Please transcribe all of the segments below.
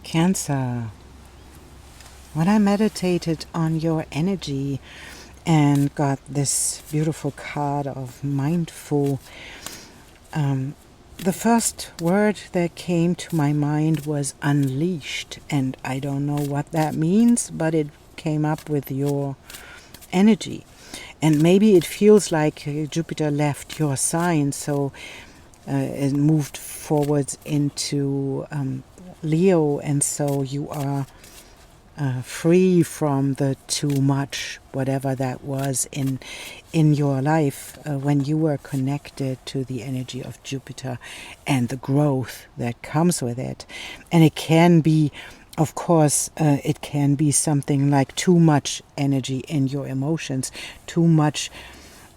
Cancer, when I meditated on your energy and got this beautiful card of mindful, the first word that came to my mind was unleashed, and I don't know what that means, but it came up with your energy. And maybe it feels like Jupiter left your sign, so it moved forwards into Leo, and so you are free from the too much, whatever that was in your life when you were connected to the energy of Jupiter and the growth that comes with it. And it can be, of course, it can be something like too much energy in your emotions, too much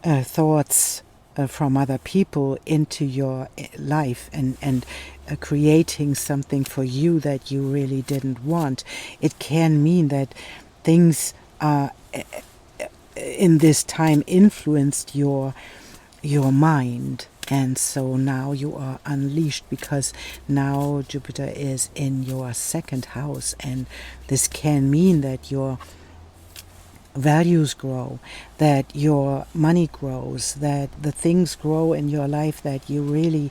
thoughts from other people into your life, and creating something for you that you really didn't want. It can mean that things in this time influenced your mind, and so now you are unleashed because now Jupiter is in your second house, and this can mean that your values grow, that your money grows, that the things grow in your life that you really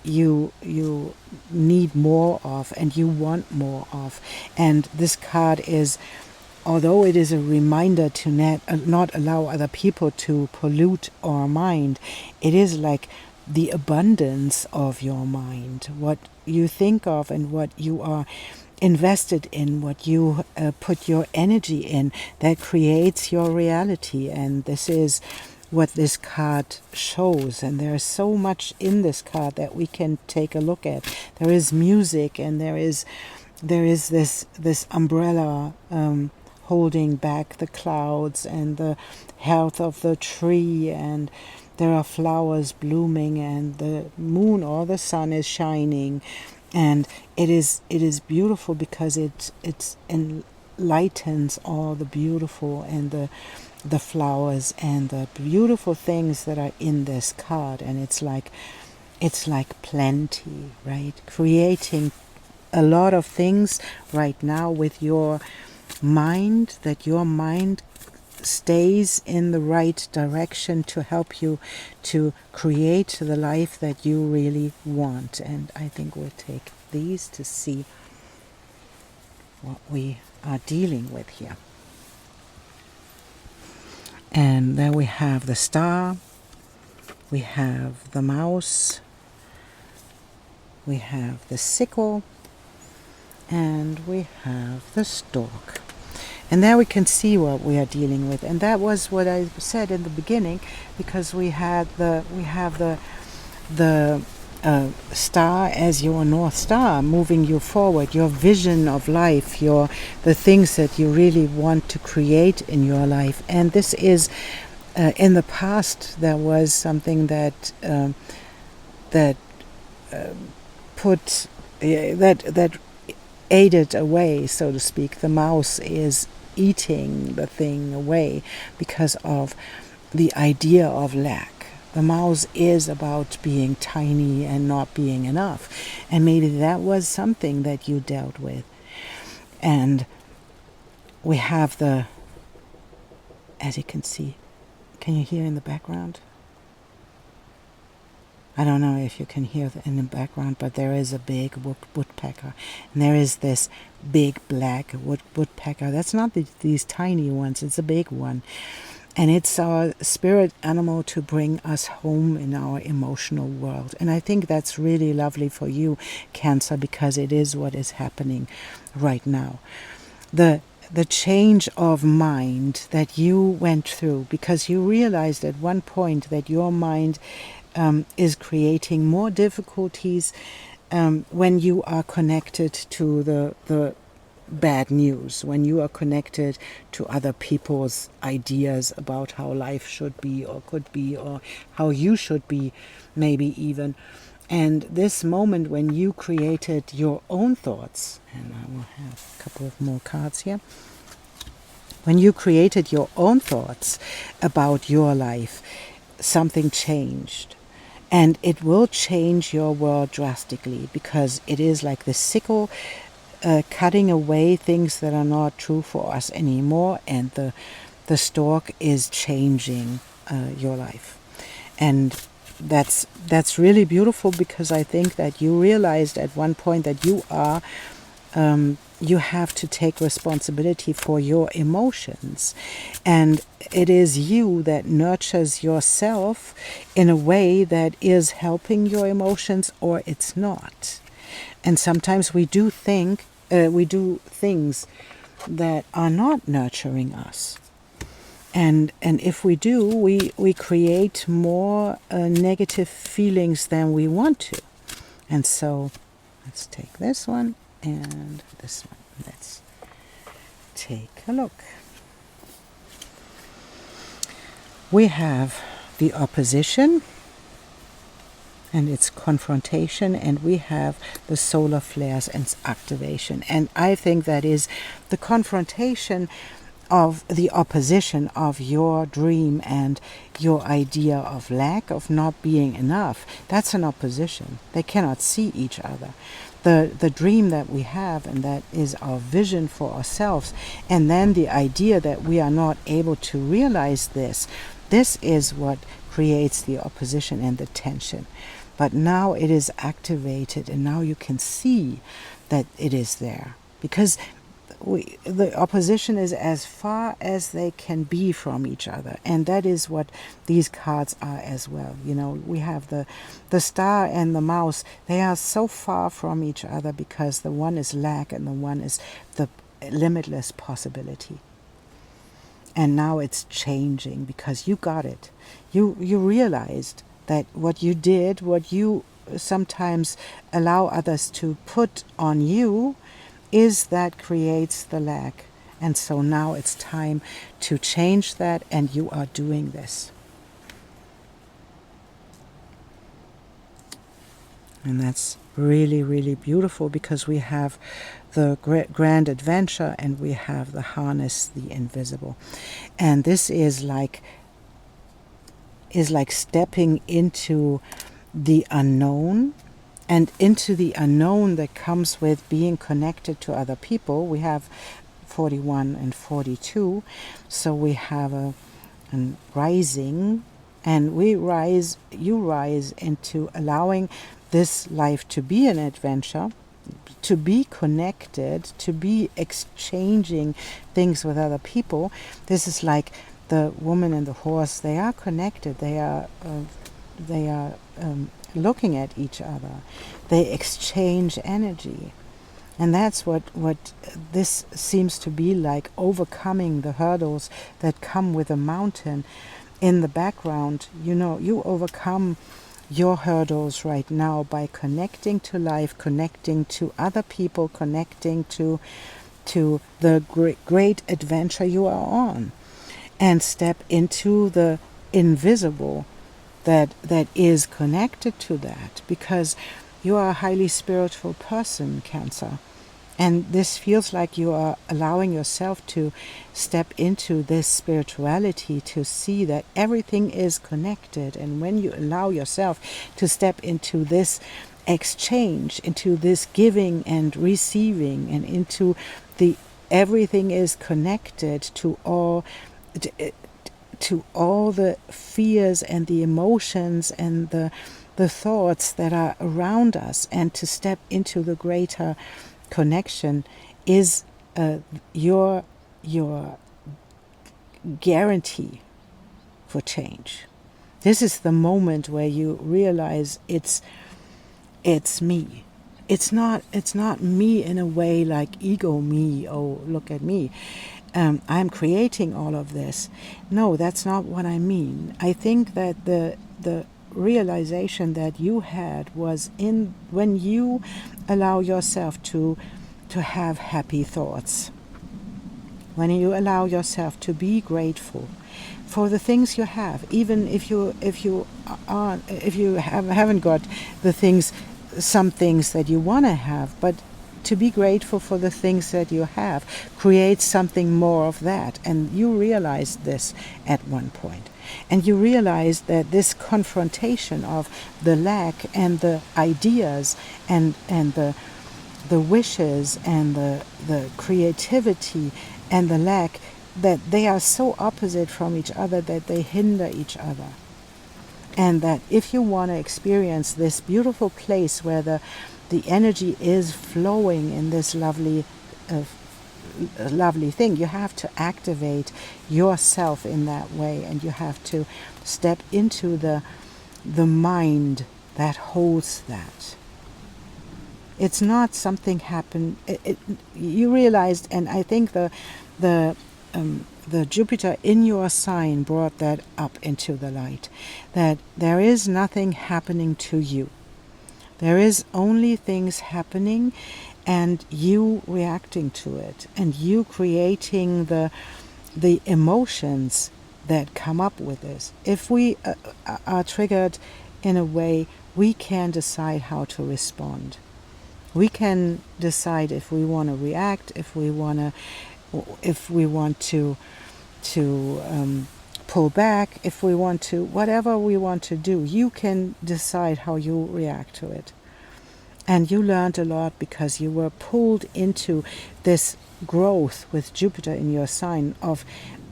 you need more of and you want more of. And this card is, although it is a reminder to not allow other people to pollute our mind, it is like the abundance of your mind, what you think of and what you are invested in, what you put your energy in, that creates your reality. And this is what this card shows, and there is so much in this card that we can take a look at. There is music, and there is this umbrella holding back the clouds, and the health of the tree, and there are flowers blooming, and the moon or the sun is shining. And it is beautiful because it enlightens all the beautiful and the flowers and the beautiful things that are in this card. And it's like plenty, right? Creating a lot of things right now with your mind, that your mind stays in the right direction to help you to create the life that you really want. And I think we'll take these to see what we are dealing with here. And then we have the star, we have the mouse, we have the sickle, and we have the stork. And there we can see what we are dealing with. And that was what I said in the beginning, because we have the star as your North Star, moving you forward, your vision of life, the things that you really want to create in your life. And this is, in the past, there was something that ate it away, so to speak. The mouse is eating the thing away because of the idea of lack. The mouse is about being tiny and not being enough. And maybe that was something that you dealt with. And we have as you can see, can you hear in the background? I don't know if you can hear in the background, but there is a big woodpecker. And there is this big black woodpecker. That's not these tiny ones, it's a big one. And it's our spirit animal to bring us home in our emotional world. And I think that's really lovely for you, Cancer, because it is what is happening right now. The change of mind that you went through, because you realized at one point that your mind is creating more difficulties when you are connected to the bad news, when you are connected to other people's ideas about how life should be or could be, or how you should be, maybe even. And this moment when you created your own thoughts, and I will have a couple of more cards here. When you created your own thoughts about your life, something changed. And it will change your world drastically, because it is like the sickle cutting away things that are not true for us anymore, and the stork is changing your life. And that's really beautiful, because I think that you realized at one point that you have to take responsibility for your emotions, and it is you that nurtures yourself in a way that is helping your emotions, or it's not. And sometimes we do things that are not nurturing us. And if we do, we create more negative feelings than we want to. And so let's take this one and this one. Let's take a look. We have the opposition and its confrontation, and we have the solar flares and its activation. And I think that is the confrontation of the opposition of your dream and your idea of lack, of not being enough. That's an opposition. They cannot see each other. The dream that we have, and that is our vision for ourselves, and then the idea that we are not able to realize this is what creates the opposition and the tension. But now it is activated, and now you can see that it is there, because the opposition is as far as they can be from each other, and that is what these cards are as well. You know, we have the star and the mouse. They are so far from each other because the one is lack and the one is the limitless possibility. And now it's changing because you got it. You realized that what you did, what you sometimes allow others to put on you, is that creates the lack. And so now it's time to change that, and you are doing this. And that's really, really beautiful, because we have the grand adventure and we have the harness the invisible. And this is like stepping into the unknown, and into the unknown that comes with being connected to other people. We have 41 and 42, so we have a rising, and you rise into allowing this life to be an adventure, to be connected, to be exchanging things with other people. This is like the woman and the horse. They are connected. They are looking at each other. They exchange energy. And that's what this seems to be like, overcoming the hurdles that come with a mountain. In the background, you know, you overcome your hurdles right now by connecting to life, connecting to other people, connecting to the great adventure you are on, and step into the invisible that is connected to that, because you are a highly spiritual person, Cancer. And this feels like you are allowing yourself to step into this spirituality, to see that everything is connected. And when you allow yourself to step into this exchange, into this giving and receiving, and into the everything is connected to all the fears and the emotions and the thoughts that are around us, and to step into the greater connection is your guarantee for change. This is the moment where you realize it's me. It's not me in a way like ego me. Oh, look at me. I'm creating all of this. No, that's not what I mean. I think that the realization that you had was in when you allow yourself to have happy thoughts, when you allow yourself to be grateful for the things you have, even if you haven't got the things, some things that you want to have, but to be grateful for the things that you have creates something more of that. And you realized this at one point. And you realized that this confrontation of the lack and the ideas and the the wishes and the creativity and the lack, that they are so opposite from each other that they hinder each other. And that if you want to experience this beautiful place where the energy is flowing in this uh, lovely thing, you have to activate yourself in that way, and you have to step into the mind that holds that. It's not something happen. You realized, and I think the the Jupiter in your sign brought that up into the light, that there is nothing happening to you. There is only things happening, and you reacting to it, and you creating the emotions that come up with this. If we are triggered in a way, we can decide how to respond. We can decide if we want to react, if we want to pull back, if we want to, whatever we want to do. You can decide how you react to it. And you learned a lot because you were pulled into this growth with Jupiter in your sign of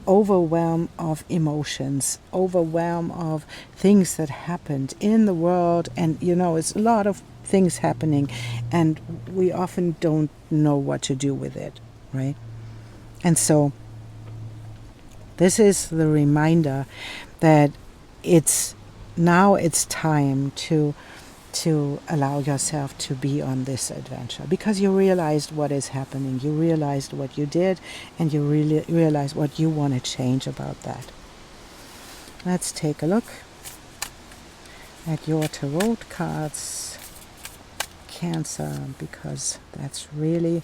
overwhelm of emotions, overwhelm of things that happened in the world. And it's a lot of things happening, and we often don't know what to do with it, right? And so this is the reminder that it's time to allow yourself to be on this adventure, because you realized what is happening, you realized what you did, and you really realized what you want to change about that. Let's take a look at your tarot cards, Cancer, because that's really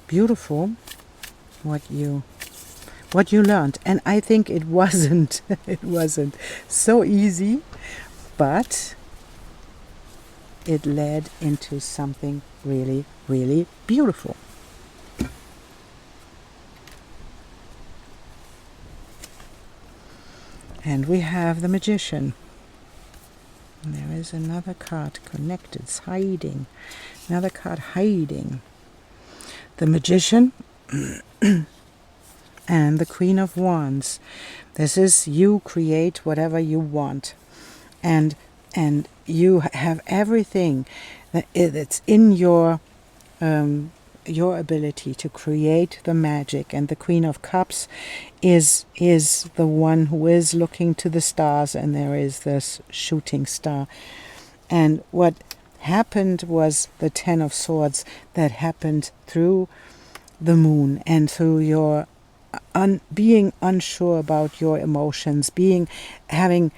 beautiful what you learned. And I think it wasn't so easy, but it led into something really, really beautiful. And we have the Magician. And there is another card connected, it's hiding. Another card hiding. The Magician and the Queen of Wands. This is you create whatever you want. And you have everything that's in your ability to create the magic. And the Queen of Cups is the one who is looking to the stars, and there is this shooting star. And what happened was the Ten of Swords that happened through the moon and through your being unsure about your emotions, having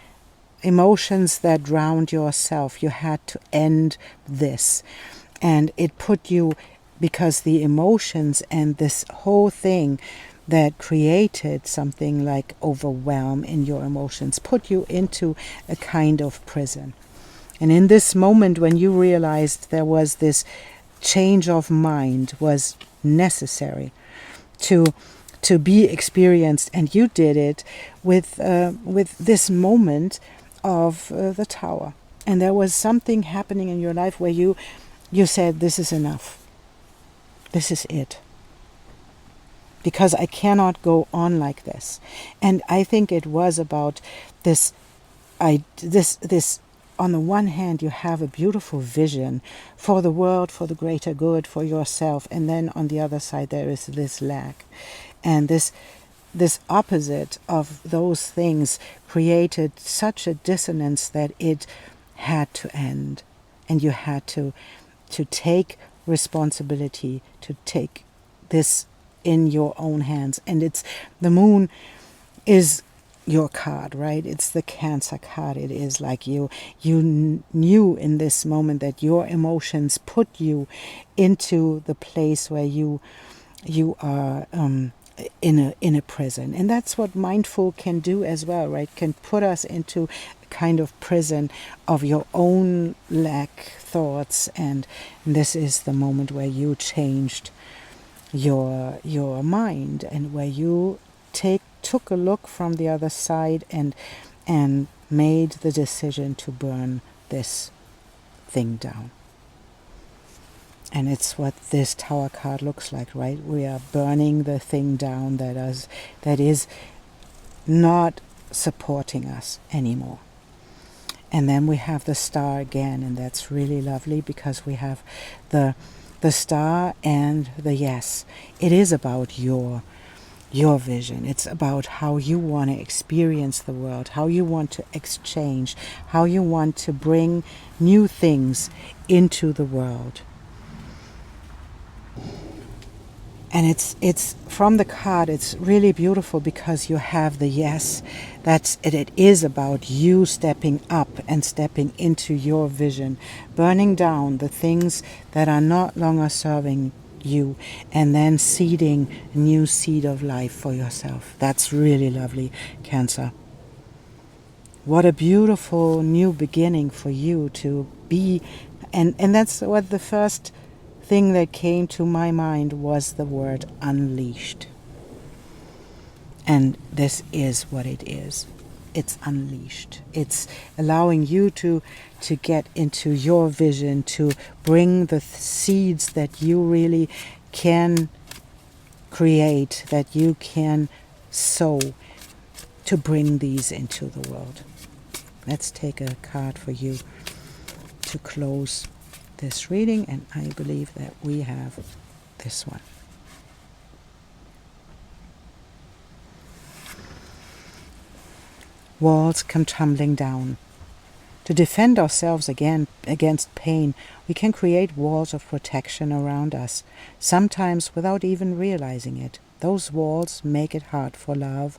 emotions that drowned yourself. You had to end this, and it put you, because the emotions and this whole thing that created something like overwhelm in your emotions put you into a kind of prison. And in this moment when you realized there was this change of mind was necessary to be experienced, and you did it with this moment of the Tower. And there was something happening in your life where you said, this is enough. This is it. Because I cannot go on like this. And I think it was about this, on the one hand, you have a beautiful vision for the world, for the greater good, for yourself. And then on the other side, there is this lack. And this opposite of those things created such a dissonance that it had to end. And you had to take responsibility, to take this in your own hands. And the moon is your card, right? It's the Cancer card. It is like you knew in this moment that your emotions put you into the place where you are in a prison. And that's what mindful can do as well, right? Can put us into a kind of prison of your own lack thoughts. And this is the moment where you changed your mind, and where you took a look from the other side and made the decision to burn this thing down. And it's what this Tower card looks like, right? We are burning the thing down that is not supporting us anymore. And then we have the Star again, and that's really lovely because we have the Star and the yes. It is about your vision. It's about how you want to experience the world, how you want to exchange, how you want to bring new things into the world. And it's from the card, it's really beautiful because you have the yes. It is about you stepping up and stepping into your vision, burning down the things that are not longer serving you, and then seeding a new seed of life for yourself. That's really lovely, Cancer. What a beautiful new beginning for you to be. And that's what the first thing that came to my mind was the word unleashed. And this is what it is. It's unleashed. It's allowing you to get into your vision, to bring the seeds that you really can create, that you can sow, to bring these into the world. Let's take a card for you to close this reading, and I believe that we have this one. Walls come tumbling down. To defend ourselves against pain, we can create walls of protection around us, sometimes without even realizing it. Those walls make it hard for love,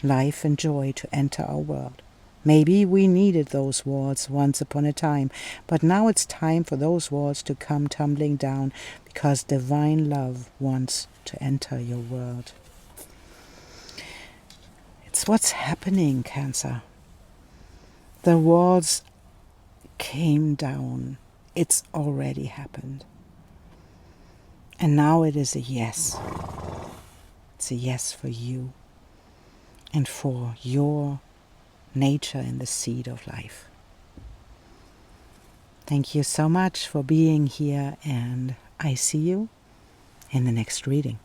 life, and joy to enter our world. Maybe we needed those walls once upon a time, but now it's time for those walls to come tumbling down because divine love wants to enter your world. It's what's happening, Cancer. The walls came down. It's already happened. And now it is a yes. It's a yes for you and for your nature and the seed of life. Thank you so much for being here, and I see you in the next reading.